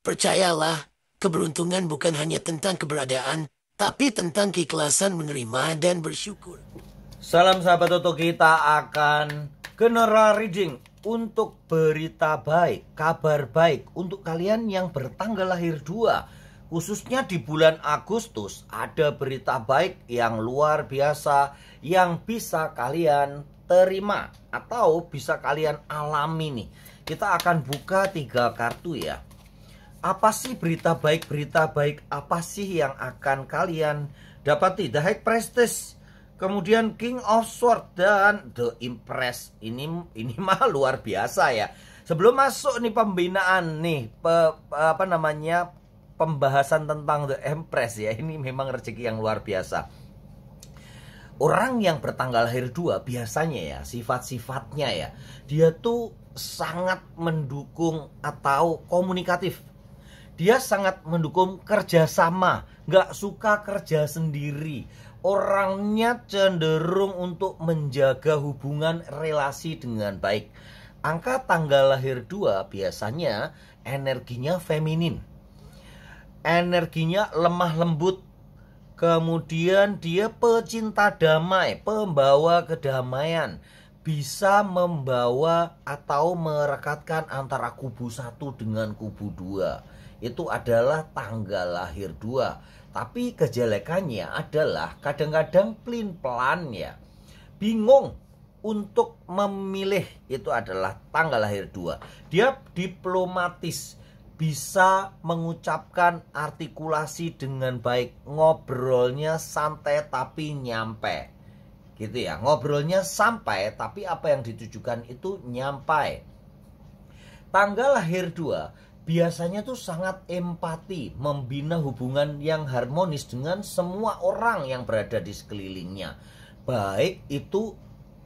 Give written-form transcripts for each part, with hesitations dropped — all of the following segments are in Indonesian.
Percayalah, keberuntungan bukan hanya tentang keberadaan, tapi tentang keikhlasan menerima dan bersyukur. Salam sahabat Toto, kita akan general reading untuk berita baik, kabar baik untuk kalian yang bertanggal lahir 2. Khususnya di bulan Agustus ada berita baik yang luar biasa yang bisa kalian terima atau bisa kalian alami nih. Kita akan buka 3 kartu ya. Apa sih berita baik apa sih yang akan kalian dapati? The High Priestess, kemudian King of Swords dan The Empress. Ini mah luar biasa ya. Sebelum masuk nih pembinaan nih pembahasan tentang The Empress ya, ini memang rezeki yang luar biasa. Orang yang bertanggal lahir 2 biasanya ya sifat-sifatnya ya, dia tuh sangat mendukung atau komunikatif. Dia sangat mendukung kerjasama, nggak suka kerja sendiri. Orangnya cenderung untuk menjaga hubungan relasi dengan baik. Angka tanggal lahir 2 biasanya energinya feminin. Energinya lemah lembut. Kemudian dia pecinta damai, pembawa kedamaian. Bisa membawa atau merekatkan antara kubu 1 dengan kubu 2. Itu adalah tanggal lahir 2. Tapi kejelekannya adalah kadang-kadang pelin-pelan ya, bingung untuk memilih. Itu adalah tanggal lahir 2. Dia diplomatis, bisa mengucapkan artikulasi dengan baik, ngobrolnya santai tapi nyampe gitu ya. Ngobrolnya sampai tapi apa yang ditujukan itu nyampai. Tanggal lahir 2 biasanya tuh sangat empati, membina hubungan yang harmonis dengan semua orang yang berada di sekelilingnya. Baik itu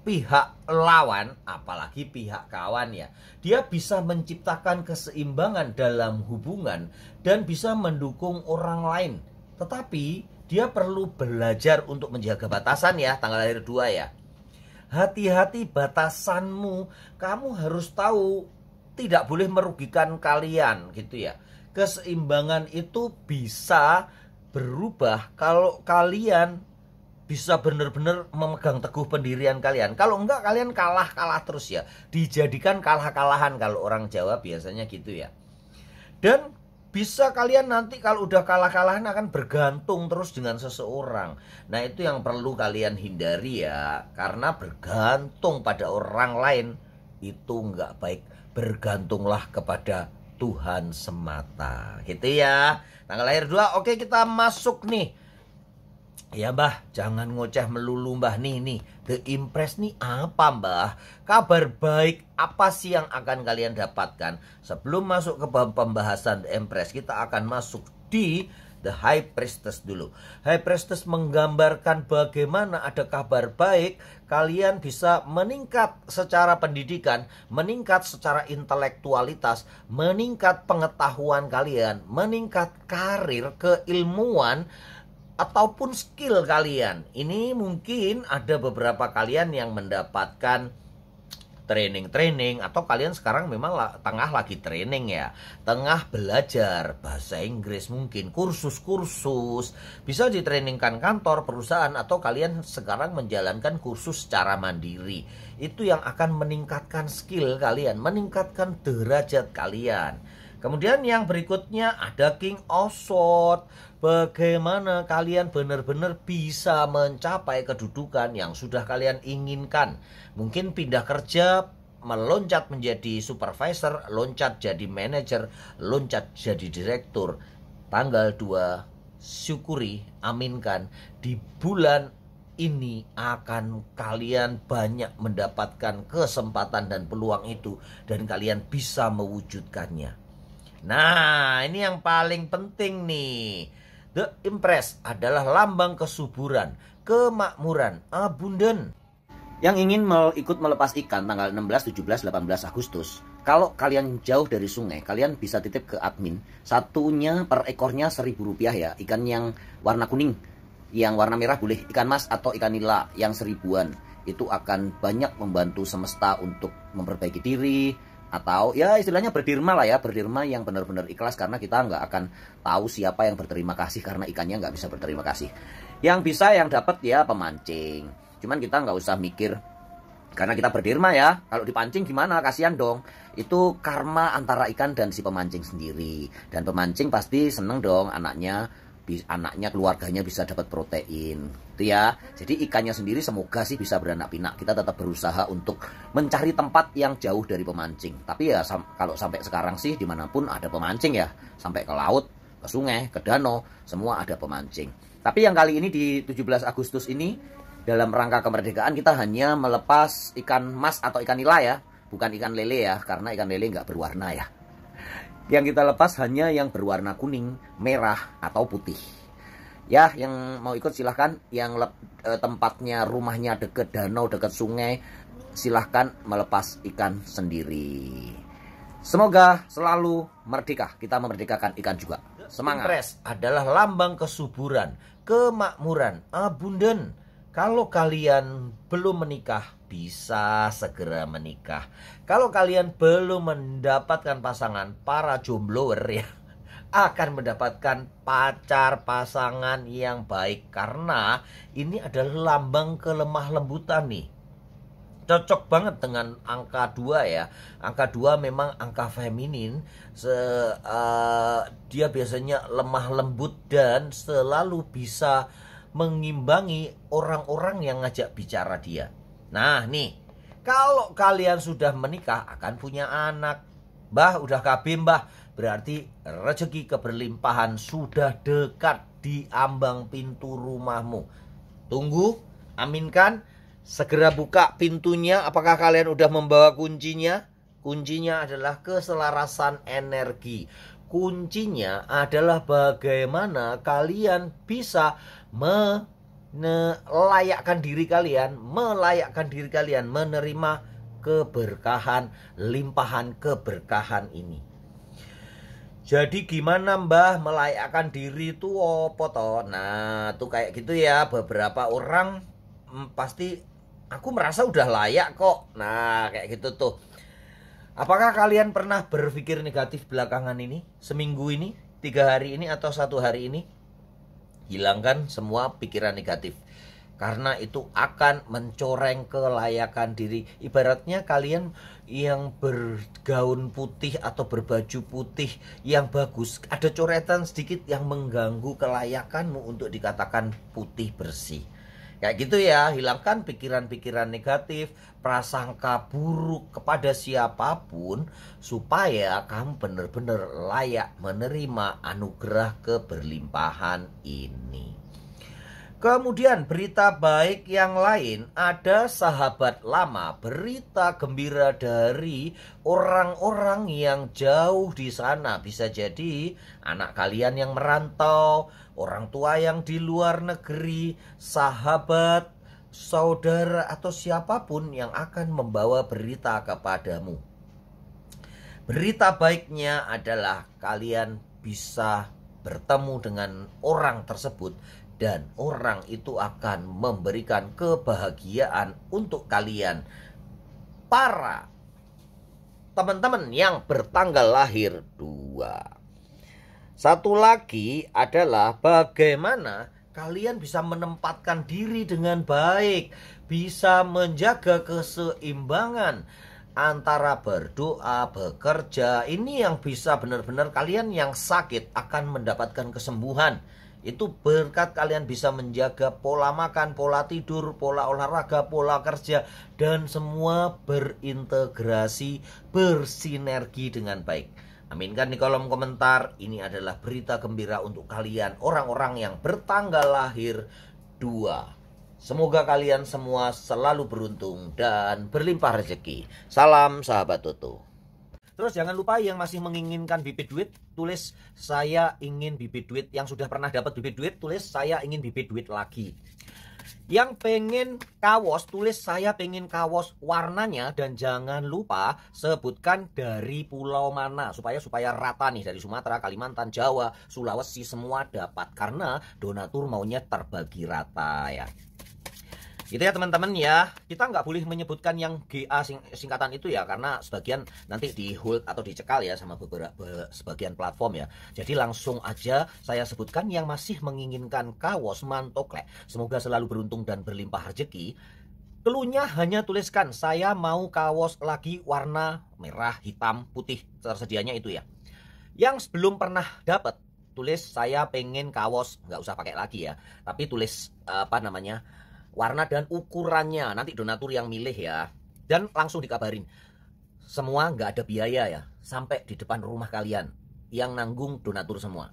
pihak lawan, apalagi pihak kawan ya. Dia bisa menciptakan keseimbangan dalam hubungan dan bisa mendukung orang lain. Tetapi dia perlu belajar untuk menjaga batasan ya, tanggal lahir 2 ya. Hati-hati batasanmu, kamu harus tahu tidak boleh merugikan kalian gitu ya. Keseimbangan itu bisa berubah kalau kalian bisa benar-benar memegang teguh pendirian kalian. Kalau enggak kalian kalah terus ya. Dijadikan kalah-kalahan kalau orang Jawa biasanya gitu ya. Dan bisa kalian nanti kalau udah kalah-kalahan akan bergantung terus dengan seseorang. Nah itu yang perlu kalian hindari ya. Karena bergantung pada orang lain itu enggak baik. Bergantunglah kepada Tuhan semata gitu ya. Tanggal lahir 2. Oke, kita masuk nih ya Mbah, jangan ngoceh melulu Mbah. Nih The Empress nih apa Mbah? Kabar baik apa sih yang akan kalian dapatkan? Sebelum masuk ke pembahasan The Empress, kita akan masuk di The High Priestess dulu. High Priestess menggambarkan bagaimana ada kabar baik, kalian bisa meningkat secara pendidikan, meningkat secara intelektualitas, meningkat pengetahuan kalian, meningkat karir, keilmuan, ataupun skill kalian. Ini mungkin ada beberapa kalian yang mendapatkan training atau kalian sekarang memang tengah lagi training ya, tengah belajar bahasa Inggris, mungkin kursus-kursus bisa ditrainingkan kantor, perusahaan, atau kalian sekarang menjalankan kursus secara mandiri. Itu yang akan meningkatkan skill kalian, meningkatkan derajat kalian. Kemudian yang berikutnya ada King of Swords. Bagaimana kalian benar-benar bisa mencapai kedudukan yang sudah kalian inginkan. Mungkin pindah kerja, meloncat menjadi supervisor, loncat jadi manajer, loncat jadi direktur. Tanggal 2, syukuri, aminkan. Di bulan ini akan kalian banyak mendapatkan kesempatan dan peluang itu. Dan kalian bisa mewujudkannya. Nah, ini yang paling penting nih. The Empress adalah lambang kesuburan, kemakmuran, abundant. Yang ingin ikut melepas ikan tanggal 16, 17, 18 Agustus. Kalau kalian jauh dari sungai, kalian bisa titip ke admin. Satunya per ekornya Rp1.000 ya. Ikan yang warna kuning, yang warna merah boleh ikan mas atau ikan nila yang 1000-an. Itu akan banyak membantu semesta untuk memperbaiki diri, Atau ya istilahnya berdirma lah ya, berdirma yang benar-benar ikhlas, karena kita nggak akan tahu siapa yang berterima kasih karena ikannya nggak bisa berterima kasih. Yang bisa yang dapat ya pemancing. Cuman kita nggak usah mikir karena kita berdirma ya, kalau dipancing gimana, kasihan dong. Itu karma antara ikan dan si pemancing sendiri. Dan pemancing pasti seneng dong anaknya keluarganya bisa dapat protein itu ya. Jadi ikannya sendiri semoga sih bisa beranak pinak. Kita tetap berusaha untuk mencari tempat yang jauh dari pemancing. Tapi ya kalau sampai sekarang sih dimanapun ada pemancing ya, sampai ke laut, ke sungai, ke danau, semua ada pemancing. Tapi yang kali ini di 17 Agustus ini, dalam rangka kemerdekaan, kita hanya melepas ikan mas atau ikan nila ya, bukan ikan lele ya, karena ikan lele nggak berwarna ya. Yang kita lepas hanya yang berwarna kuning, merah, atau putih. Ya, yang mau ikut silahkan. Yang tempatnya, rumahnya deket danau, deket sungai, silahkan melepas ikan sendiri. Semoga selalu merdeka. Kita memerdekakan ikan juga. Semangat. Impres adalah lambang kesuburan, kemakmuran, abundan. Kalau kalian belum menikah, bisa segera menikah. Kalau kalian belum mendapatkan pasangan, para jombloer ya, akan mendapatkan pasangan yang baik. Karena ini adalah lambang kelemah lembutan nih. Cocok banget dengan angka 2 ya. Angka 2 memang angka feminin. Dia biasanya lemah lembut dan selalu bisa mengimbangi orang-orang yang ngajak bicara dia. Nah nih, kalau kalian sudah menikah akan punya anak. Mbah udah KB mbah, berarti rezeki keberlimpahan sudah dekat di ambang pintu rumahmu. Tunggu, aminkan, segera buka pintunya. Apakah kalian udah membawa kuncinya? Kuncinya adalah keselarasan energi. Kuncinya adalah bagaimana kalian bisa melayakkan diri kalian menerima keberkahan, limpahan keberkahan ini. Jadi gimana mbah melayakkan diri itu apa toh? Nah tuh kayak gitu ya, beberapa orang pasti aku merasa udah layak kok. Nah kayak gitu tuh. Apakah kalian pernah berpikir negatif belakangan ini? Seminggu ini? 3 hari ini? Atau 1 hari ini? Hilangkan semua pikiran negatif. Karena itu akan mencoreng kelayakan diri. Ibaratnya kalian yang bergaun putih atau berbaju putih yang bagus, ada coretan sedikit yang mengganggu kelayakanmu untuk dikatakan putih bersih. Kayak gitu ya, hilangkan pikiran-pikiran negatif, prasangka buruk kepada siapapun, supaya kamu benar-benar layak menerima anugerah keberlimpahan ini. Kemudian berita baik yang lain, ada sahabat lama, berita gembira dari orang-orang yang jauh di sana. Bisa jadi anak kalian yang merantau, orang tua yang di luar negeri, sahabat, saudara, atau siapapun yang akan membawa berita kepadamu. Berita baiknya adalah kalian bisa bertemu dengan orang tersebut dan orang itu akan memberikan kebahagiaan untuk kalian. Para teman-teman yang bertanggal lahir 2. Satu lagi adalah bagaimana kalian bisa menempatkan diri dengan baik, bisa menjaga keseimbangan antara berdoa, bekerja. Ini yang bisa benar-benar kalian yang sakit akan mendapatkan kesembuhan. Itu berkat kalian bisa menjaga pola makan, pola tidur, pola olahraga, pola kerja, dan semua berintegrasi, bersinergi dengan baik. Aminkan di kolom komentar, ini adalah berita gembira untuk kalian, orang-orang yang bertanggal lahir 2. Semoga kalian semua selalu beruntung dan berlimpah rezeki. Salam sahabat Toto. Terus jangan lupa yang masih menginginkan bibit duit, tulis saya ingin bibit duit. Yang sudah pernah dapat bibit duit, tulis saya ingin bibit duit lagi. Yang pengen kaos, tulis saya pengen kaos warnanya. Dan jangan lupa sebutkan dari pulau mana, supaya rata nih, dari Sumatera, Kalimantan, Jawa, Sulawesi, semua dapat. Karena donatur maunya terbagi rata ya. Gitu ya teman-teman ya. Kita nggak boleh menyebutkan yang GA singkatan itu ya, karena sebagian nanti di hold atau dicekal ya sama beberapa sebagian platform ya. Jadi langsung aja saya sebutkan yang masih menginginkan kaos Mantokle. Semoga selalu beruntung dan berlimpah rezeki. Cluenya hanya tuliskan saya mau kaos lagi warna merah, hitam, putih, tersedianya itu ya. Yang belum pernah dapat, tulis saya pengen kaos, nggak usah pakai lagi ya, tapi tulis apa namanya, warna dan ukurannya, nanti donatur yang milih ya. Dan langsung dikabarin, semua nggak ada biaya ya, sampai di depan rumah kalian, yang nanggung donatur semua.